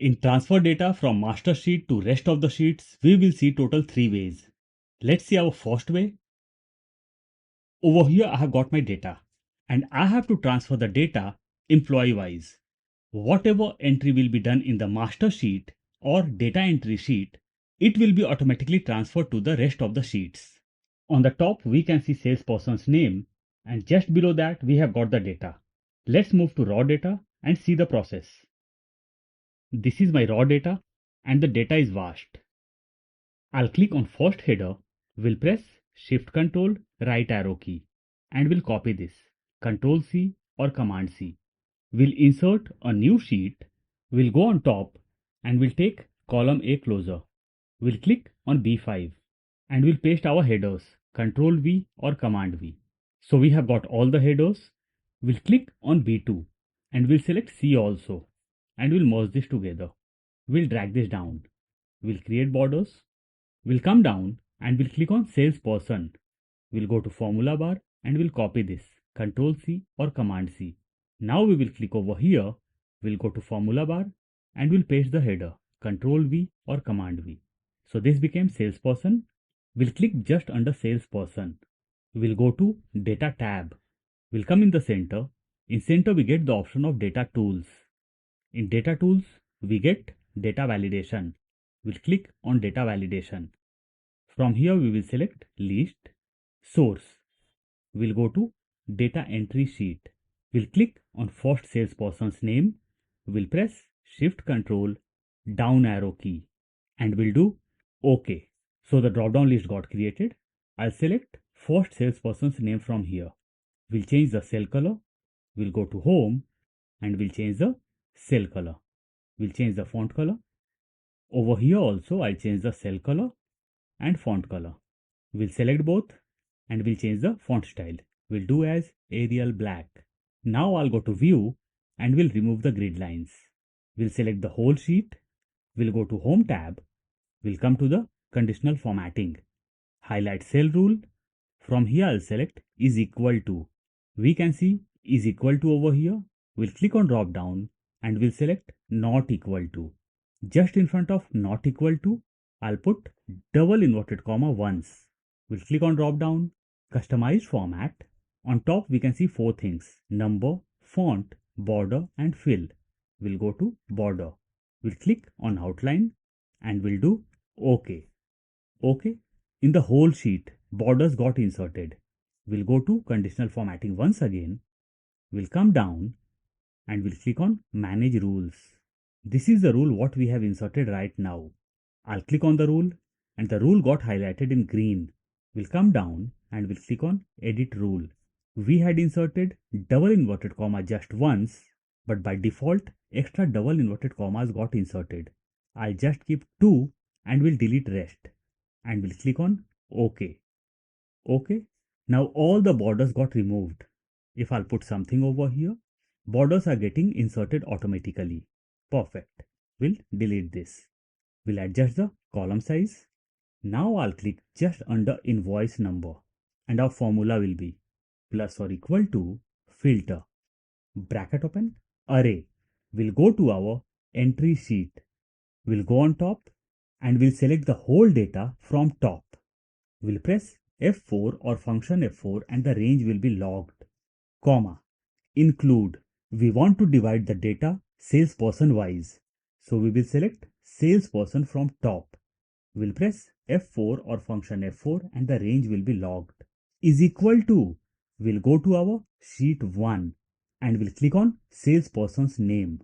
In transfer data from master sheet to rest of the sheets, we will see total 3 ways. Let's see our first way. Over here I have got my data and I have to transfer the data employee wise. Whatever entry will be done in the master sheet or data entry sheet, it will be automatically transferred to the rest of the sheets. On the top we can see salesperson's name and just below that we have got the data. Let's move to raw data and see the process. This is my raw data and the data is vast. I'll click on first header, will press Shift Control right arrow key and will copy this, Control C or Command C. We'll insert a new sheet, we'll go on top and we'll take column A closer. We'll click on B5 and we'll paste our headers, Control V or Command V. So we have got all the headers. We'll click on B2 and we'll select C also and we'll merge this together. We'll drag this down. We'll create borders. We'll come down and we'll click on salesperson. We'll go to formula bar and we'll copy this, Control C or Command C. Now we will click over here. We'll go to formula bar and we'll paste the header, Control V or Command V. So this became salesperson. We'll click just under salesperson. We'll go to data tab. We'll come in the center. In center we get the option of data tools. In data tools we get data validation. We'll click on data validation. From here we will select list, source. We'll go to data entry sheet. We'll click on first salesperson's name. We'll press Shift Control down arrow key and we'll do OK. So the drop down list got created. I'll select first salesperson's name from here. We'll change the cell color. We'll go to home and we'll change the cell color. We'll change the font color. Over here also I'll change the cell color and font color. We'll select both and we'll change the font style. We'll do as Arial black. Now I'll go to view and we'll remove the grid lines. We'll select the whole sheet. We'll go to home tab. We'll come to the conditional formatting. Highlight cell rule. From here I'll select is equal to. We can see is equal to over here. We'll click on drop down and we'll select not equal to. Just in front of not equal to, I'll put double inverted comma once. We'll click on drop down, customized format. On top we can see 4 things, number, font, border and fill. We'll go to border. We'll click on outline and we'll do OK. OK. In the whole sheet, borders got inserted. We'll go to conditional formatting once again. We'll come down and we'll click on manage rules. This is the rule what we have inserted right now. I'll click on the rule and the rule got highlighted in green. We'll come down and we'll click on edit rule. We had inserted double inverted comma just once, but by default extra double inverted commas got inserted. I'll just keep 2 and we'll delete rest and we'll click on OK. OK. Now all the borders got removed. If I'll put something over here, borders are getting inserted automatically. Perfect. We'll delete this. We'll adjust the column size. Now I'll click just under invoice number and our formula will be plus or equal to filter, bracket open, array. We'll go to our entry sheet. We'll go on top and we'll select the whole data from top. We'll press F4 or function F4 and the range will be logged, comma, include. We want to divide the data salesperson wise. So we will select salesperson from top. We'll press F4 or function F4 and the range will be logged. Is equal to. We'll go to our sheet 1 and we'll click on salesperson's name.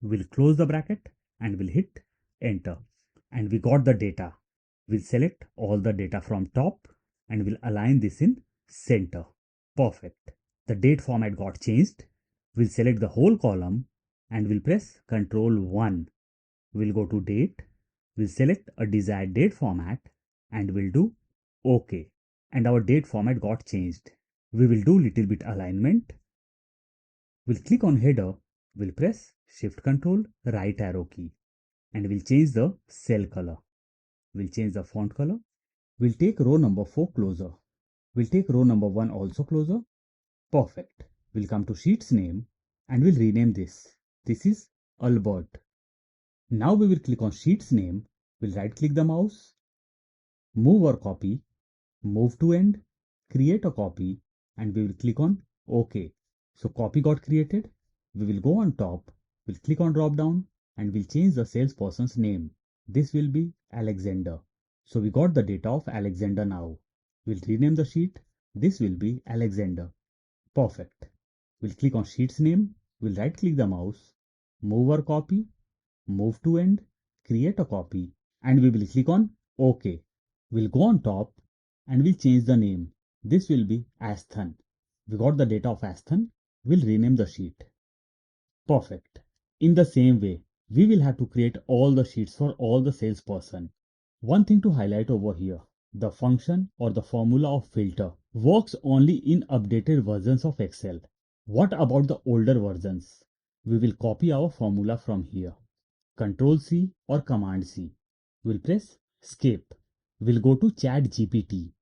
We'll close the bracket and we'll hit enter. And we got the data. We'll select all the data from top and we'll align this in center. Perfect. The date format got changed. We'll select the whole column and we'll press Ctrl 1. We'll go to date. We'll select a desired date format and we'll do OK. And our date format got changed. We will do little bit alignment. We'll click on header. We'll press Shift Control right arrow key and we'll change the cell color. We'll change the font color. We'll take row number 4 closer. We'll take row number 1 also closer. Perfect. We'll come to sheet's name and we'll rename this. This is Albert. Now we will click on sheet's name. We'll right click the mouse, move or copy, move to end, create a copy, and we will click on OK. So copy got created. We will go on top, we'll click on drop down, and we'll change the salesperson's name. This will be Alexander. So we got the data of Alexander now. We'll rename the sheet. This will be Alexander. Perfect. We'll click on sheet's name. We'll right click the mouse, move or copy, move to end, create a copy, and we will click on OK. We'll go on top and we'll change the name. This will be Asthan. We got the data of Asthan. We'll rename the sheet. Perfect. In the same way, we will have to create all the sheets for all the salesperson. One thing to highlight over here, the function or the formula of filter works only in updated versions of Excel. What about the older versions? We will copy our formula from here. Control C or Command C. We'll press Escape. We'll go to Chat GPT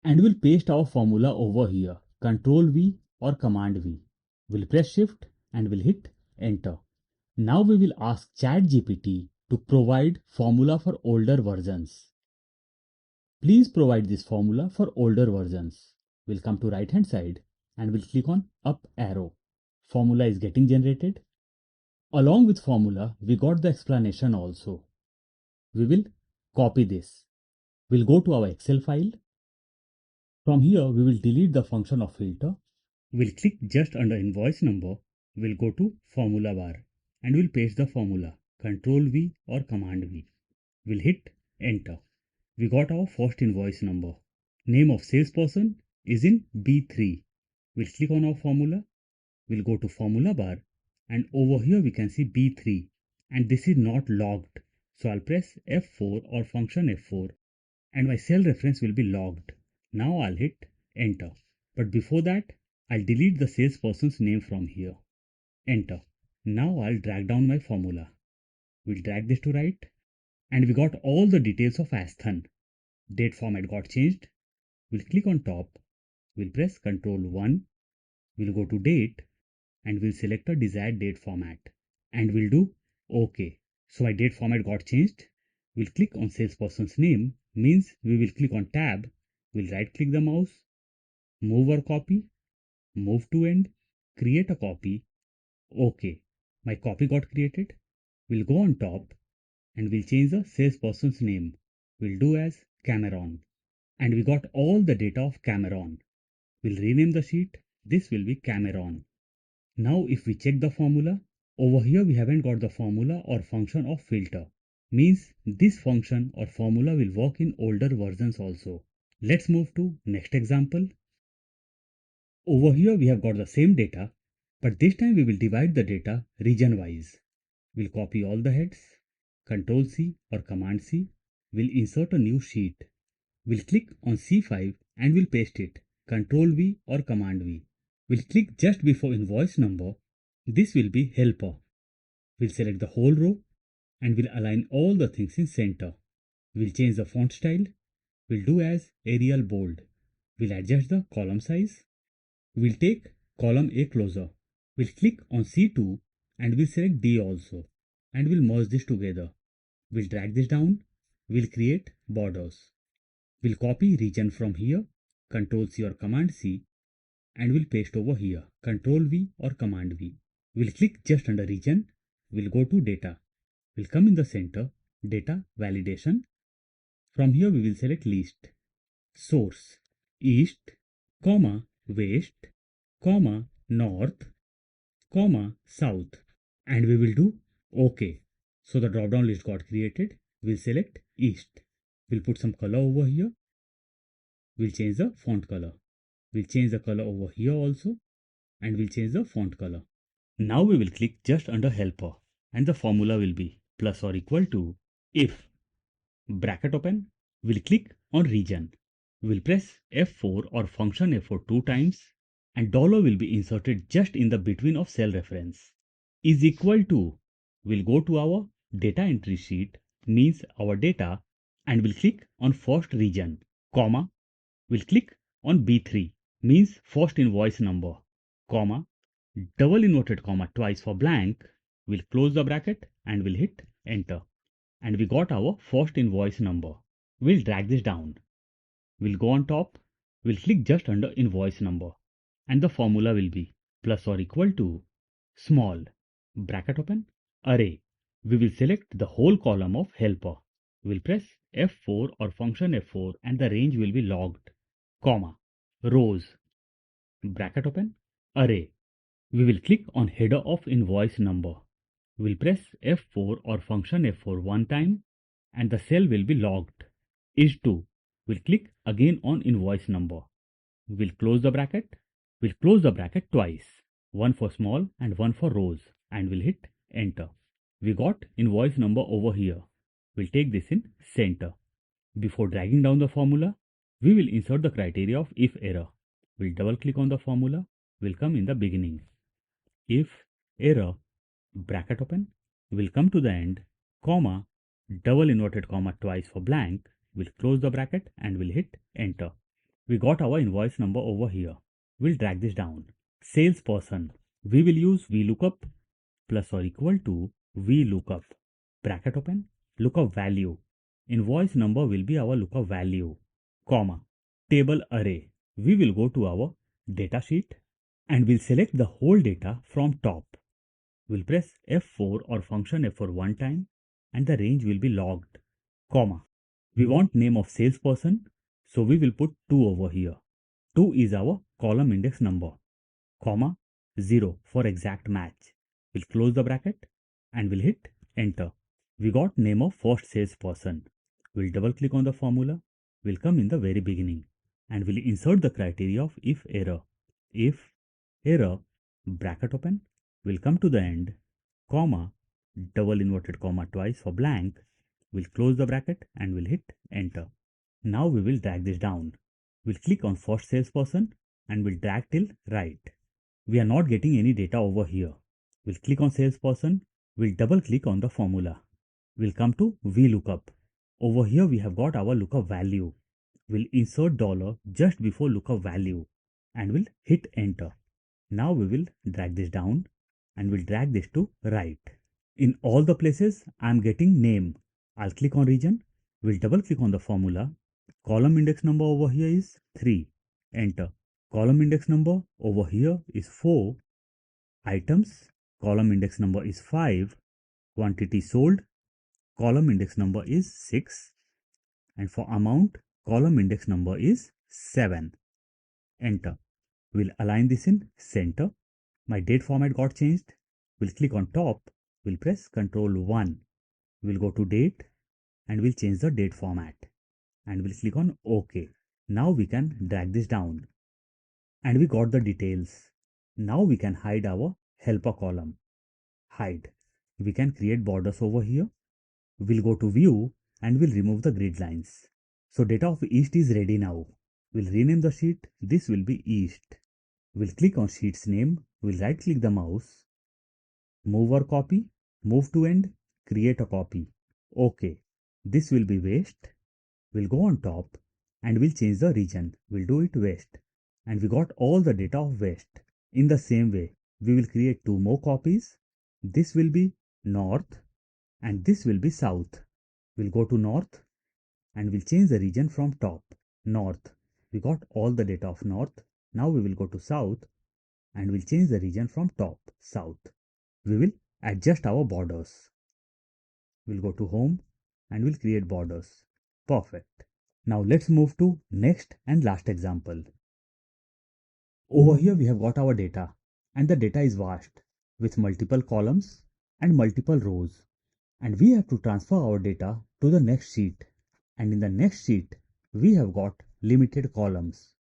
and we'll paste our formula over here. Control V or Command V. We'll press Shift and we'll hit Enter. Now we will ask Chat GPT to provide formula for older versions. Please provide this formula for older versions. We'll come to right hand side and we'll click on up arrow. Formula is getting generated. Along with formula, we got the explanation also. We will copy this. We'll go to our Excel file. From here, we will delete the function of filter. We'll click just under invoice number. We'll go to formula bar and we'll paste the formula. Control V or Command V. We'll hit enter. We got our first invoice number. Name of salesperson is in B3. We'll click on our formula. We'll go to formula bar and over here we can see B3 and this is not logged. So I'll press F4 or function F4 and my cell reference will be logged. Now I'll hit enter. But before that, I'll delete the salesperson's name from here. Enter. Now I'll drag down my formula. We'll drag this to right and we got all the details of Asthan. Date format got changed. We'll click on top. We'll press Ctrl 1. We'll go to date and we'll select a desired date format and we'll do OK. So my date format got changed. We'll click on salesperson's name means we will click on tab. We'll right click the mouse, move or copy, move to end, create a copy. OK. My copy got created. We'll go on top and we'll change the salesperson's name. We'll do as Cameron. And we got all the data of Cameron. We'll rename the sheet. This will be Cameron. Now if we check the formula, over here we haven't got the formula or function of filter. Means this function or formula will work in older versions also. Let's move to next example. Over here we have got the same data, but this time we will divide the data region wise. We'll copy all the heads, Control C or Command C. We'll insert a new sheet. We'll click on C5 and we'll paste it. Control V or Command V. We'll click just before invoice number. This will be helper. We'll select the whole row and we'll align all the things in center. We'll change the font style. We'll do as Arial bold. We'll adjust the column size. We'll take column A closer. We'll click on C2 and we'll select D also. And we'll merge this together. We'll drag this down. We'll create borders. We'll copy region from here, Control C or Command C, and we'll paste over here, Control V or Command V. We'll click just under region. We'll go to data. We'll come in the center, data validation. From here we will select list, source, east, comma, west, comma, north, comma, south, and we will do OK. So the drop down list got created. We'll select east. We'll put some color over here. We'll change the font color. We'll change the color over here also and we'll change the font color. Now we will click just under helper and the formula will be plus or equal to if bracket open. We'll click on region. We'll press F4 or function F4 two times and dollar will be inserted just in the between of cell reference. Is equal to, we'll go to our data entry sheet means our data and we'll click on first region, comma, we'll click on B3 means first invoice number, comma, double inverted comma twice for blank, We'll close the bracket and we'll hit enter. And we got our first invoice number. We'll drag this down. We'll go on top. We'll click just under invoice number. And the formula will be plus or equal to small bracket open array. We will select the whole column of helper. We'll press F4 or function F4 and the range will be logged, comma, rows, bracket open, array. We will click on header of invoice number. We'll press F4 or function F4 one time and the cell will be logged, is to. We'll click again on invoice number. We'll close the bracket. We'll close the bracket twice, one for small and one for rows, and we'll hit enter. We got invoice number over here. We'll take this in center. Before dragging down the formula, we will insert the criteria of if error. We'll double click on the formula. Will come in the beginning. If error, bracket open, will come to the end, comma, double inverted comma twice for blank. We'll close the bracket and we'll hit enter. We got our invoice number over here. We'll drag this down. Salesperson. We will use VLOOKUP plus or equal to VLOOKUP. Bracket open. Lookup value. Invoice number will be our lookup value. Comma. Table array. We will go to our data sheet and we'll select the whole data from top. We'll press F4 or function F4 one time and the range will be logged, comma. We want name of salesperson, so we will put 2 over here. 2 is our column index number, comma, 0 for exact match. We'll close the bracket and we'll hit enter. We got name of first salesperson. We'll double click on the formula. We'll come in the very beginning and we'll insert the criteria of if error. If error, bracket open, will come to the end, comma, double inverted comma twice for blank. We'll close the bracket and we'll hit enter. Now we will drag this down. We'll click on first salesperson and we'll drag till right. We are not getting any data over here. We'll click on salesperson. We'll double click on the formula. We'll come to VLOOKUP. Over here we have got our lookup value. We'll insert dollar just before lookup value and we'll hit enter. Now we will drag this down and we'll drag this to right. In all the places I'm getting name. I'll click on region. We'll double click on the formula. Column index number over here is 3. Enter. Column index number over here is 4. Items. Column index number is 5. Quantity sold. Column index number is 6. And for amount, column index number is 7. Enter. We'll align this in center. My date format got changed. We'll click on top. We'll press Ctrl 1. We'll go to date and we'll change the date format. And we'll click on OK. Now we can drag this down. And we got the details. Now we can hide our helper column. Hide. We can create borders over here. We'll go to view and we'll remove the grid lines. So data of East is ready now. We'll rename the sheet. This will be East. We'll click on sheet's name. We'll right click the mouse. Move or copy. Move to end. Create a copy. OK. This will be West. We'll go on top and we'll change the region. We'll do it West. And we got all the data of West. In the same way, we will create 2 more copies. This will be North and this will be South. We'll go to North and we'll change the region from top. North. We got all the data of North. Now we will go to South and we'll change the region from top. South. We will adjust our borders. We'll go to Home and we'll create borders. Perfect. Now let's move to next and last example. Over here we have got our data and the data is vast with multiple columns and multiple rows. And we have to transfer our data to the next sheet. And in the next sheet, we have got limited columns.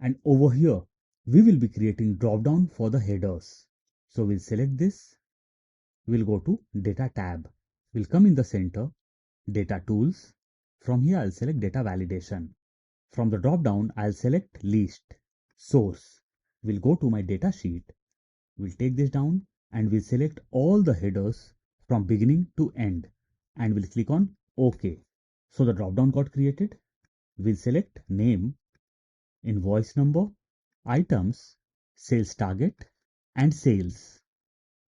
And over here, we will be creating drop down for the headers. So we'll select this. We'll go to Data tab. We'll come in the center, Data Tools. From here, I'll select Data Validation. From the drop down, I'll select List, Source. We'll go to my data sheet. We'll take this down and we'll select all the headers from beginning to end. And we'll click on OK. So the drop down got created. We'll select Name, Invoice Number, Items, Sales Target, and Sales.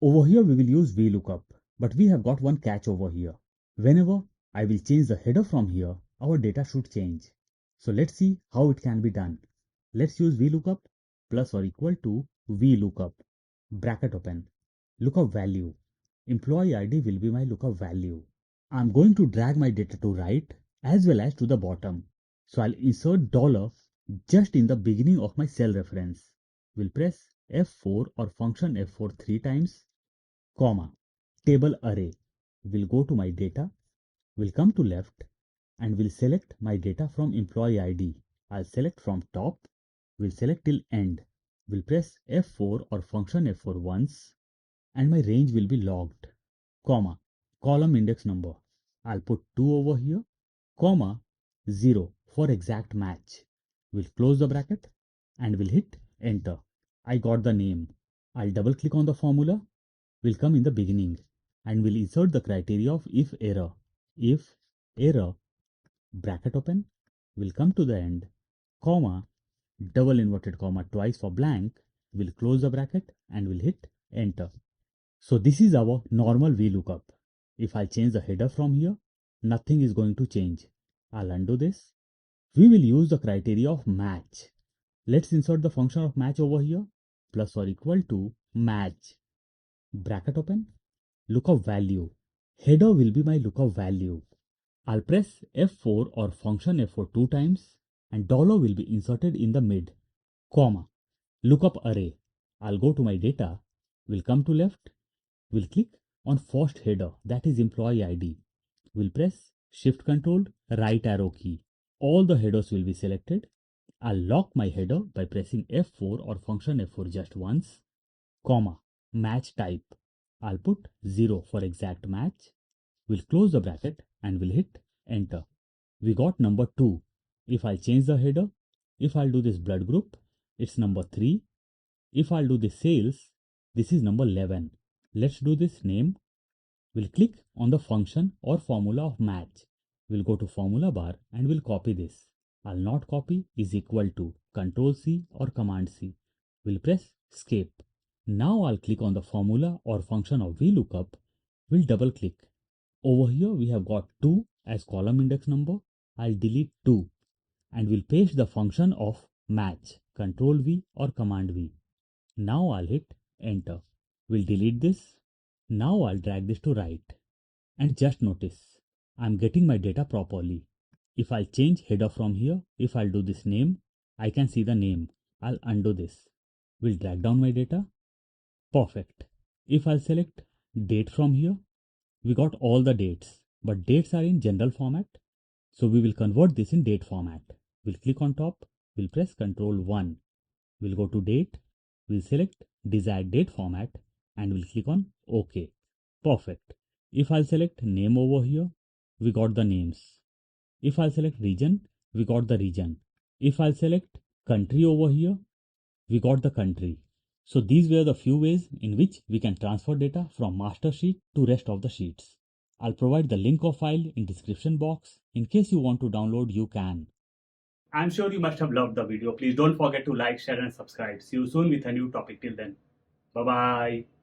Over here we will use VLOOKUP, but we have got one catch over here. Whenever I will change the header from here, our data should change. So let's see how it can be done. Let's use VLOOKUP plus or equal to VLOOKUP, bracket open, lookup value. Employee ID will be my lookup value. I'm going to drag my data to right as well as to the bottom. So I'll insert dollar just in the beginning of my cell reference. We'll press F4 or function F4 three times, comma, table array. We'll go to my data, we'll come to left and we'll select my data from employee ID. I'll select from top, we'll select till end. We'll press F4 or function F4 once and my range will be logged, comma, column index number. I'll put 2 over here, comma, 0 for exact match. We'll close the bracket and we'll hit enter. I got the name. I'll double click on the formula, will come in the beginning and we'll insert the criteria of if error. If error, bracket open, will come to the end, comma, double inverted comma twice for blank, we'll close the bracket and we'll hit enter. So this is our normal VLOOKUP. If I change the header from here, nothing is going to change. I'll undo this. We will use the criteria of match. Let's insert the function of match over here, plus or equal to match, bracket open, lookup value. Header will be my lookup value. I'll press F4 or function F4 two times and dollar will be inserted in the mid, comma, lookup array. I'll go to my data, will come to left, will click on first header, that is employee ID. We'll press shift controlled right arrow key. All the headers will be selected. I'll lock my header by pressing F4 or function F4 just once, comma, match type. I'll put 0 for exact match. We'll close the bracket and we'll hit enter. We got number 2. If I'll change the header, if I'll do this blood group, it's number 3. If I'll do this sales, this is number 11. Let's do this name. We'll click on the function or formula of match. We'll go to formula bar and we'll copy this. I'll not copy is equal to Control C or Command C. We'll press escape. Now I'll click on the formula or function of VLOOKUP. We'll double click. Over here we have got 2 as column index number. I'll delete 2 and we'll paste the function of match, Control V or Command V. Now I'll hit enter. We'll delete this. Now I'll drag this to right. And just notice, I'm getting my data properly. If I'll change header from here, if I'll do this name, I can see the name. I'll undo this. We'll drag down my data. Perfect. If I'll select date from here, we got all the dates, but dates are in general format. So we will convert this in date format. We'll click on top, we'll press Ctrl 1. We'll go to date, we'll select desired date format and we'll click on OK. Perfect. If I'll select name over here, we got the names. If I'll select region, we got the region. If I'll select country over here, we got the country. So these were the few ways in which we can transfer data from master sheet to rest of the sheets. I'll provide the link of file in description box. In case you want to download, you can. I'm sure you must have loved the video. Please don't forget to like, share and subscribe. See you soon with a new topic. Till then, bye bye.